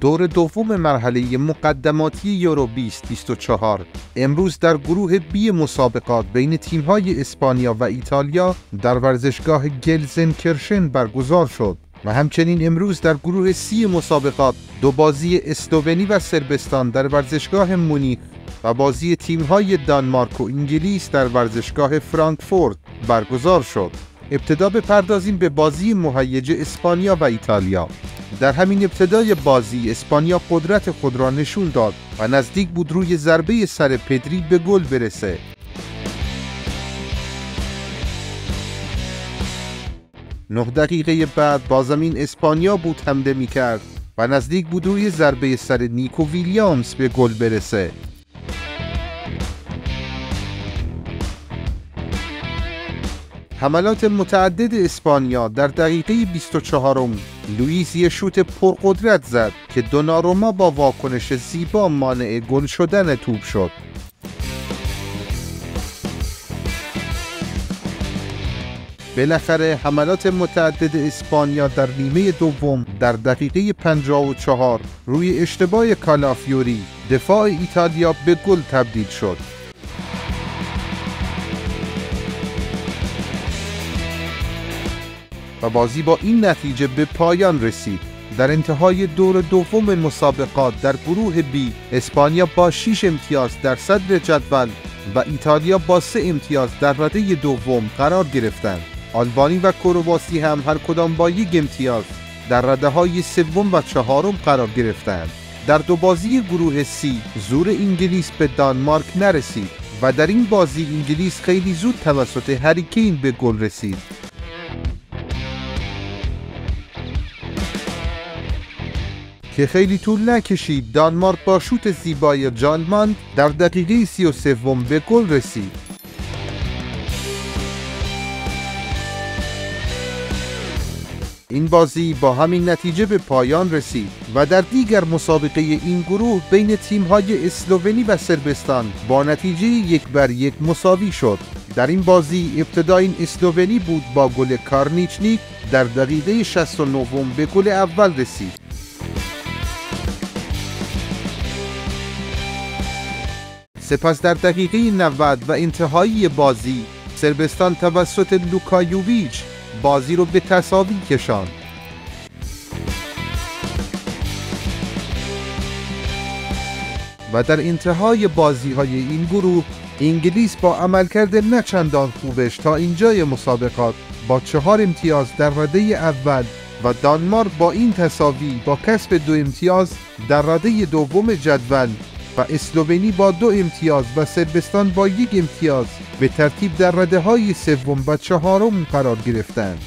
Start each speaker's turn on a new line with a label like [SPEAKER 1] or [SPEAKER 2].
[SPEAKER 1] دور دوم مرحله مقدماتی یورو 2024 امروز در گروه بی مسابقات بین تیم‌های اسپانیا و ایتالیا در ورزشگاه گلزنکرشن برگزار شد و همچنین امروز در گروه سی مسابقات دو بازی اسلوونی و صربستان در ورزشگاه مونیخ و بازی تیم‌های دانمارک و انگلیس در ورزشگاه فرانکفورت برگزار شد. ابتدا بپردازیم به بازی مهیج اسپانیا و ایتالیا. در همین ابتدای بازی اسپانیا قدرت خود را نشون داد و نزدیک بود روی ضربه سر پدری به گل برسه. 9 دقیقه بعد بازم اسپانیا بود حمله می‌کرد و نزدیک بود روی ضربه سر نیکو ویلیامز به گل برسه. حملات متعدد اسپانیا در دقیقه 24 لوئیس یه شوت پرقدرت زد که دوناروما با واکنش زیبا مانع گل شدن توپ شد. بالاخره حملات متعدد اسپانیا در نیمه دوم در دقیقه 54 روی اشتباه کالافیوری دفاع ایتالیا به گل تبدیل شد. و بازی با این نتیجه به پایان رسید. در انتهای دور دوم مسابقات در گروه بی اسپانیا با 6 امتیاز در صدر جدول و ایتالیا با 3 امتیاز در رده دوم قرار گرفتند. آلبانی و کرواسی هم هر کدام با 1 امتیاز در رده های سوم و چهارم قرار گرفتند. در دو بازی گروه سی زور انگلیس به دانمارک نرسید و در این بازی انگلیس خیلی زود توسط هری کین به گل رسید. که خیلی طول نکشید دانمارک با شوت زیبای جالماند در دقیقه 33 به گل رسید. این بازی با همین نتیجه به پایان رسید و در دیگر مسابقه این گروه بین تیم‌های اسلوونی و صربستان با نتیجه 1-1 مساوی شد. در این بازی ابتدا اسلوونی بود با گل کارنیچنیک در دقیقه 69 به گل اول رسید. سپس در دقیقه 90 و انتهایی بازی صربستان توسط لوکایوویچ بازی رو به تساوی کشاند. و در انتهای بازی‌های این گروه انگلیس با عملکرد نه چندان خوبش تا اینجای مسابقات با 4 امتیاز در رده اول و دانمارک با این تساوی با کسب 2 امتیاز در رده دوم جدول و اسلوونی با 2 امتیاز و صربستان با 1 امتیاز به ترتیب در رده‌های سوم و چهارم قرار گرفتند.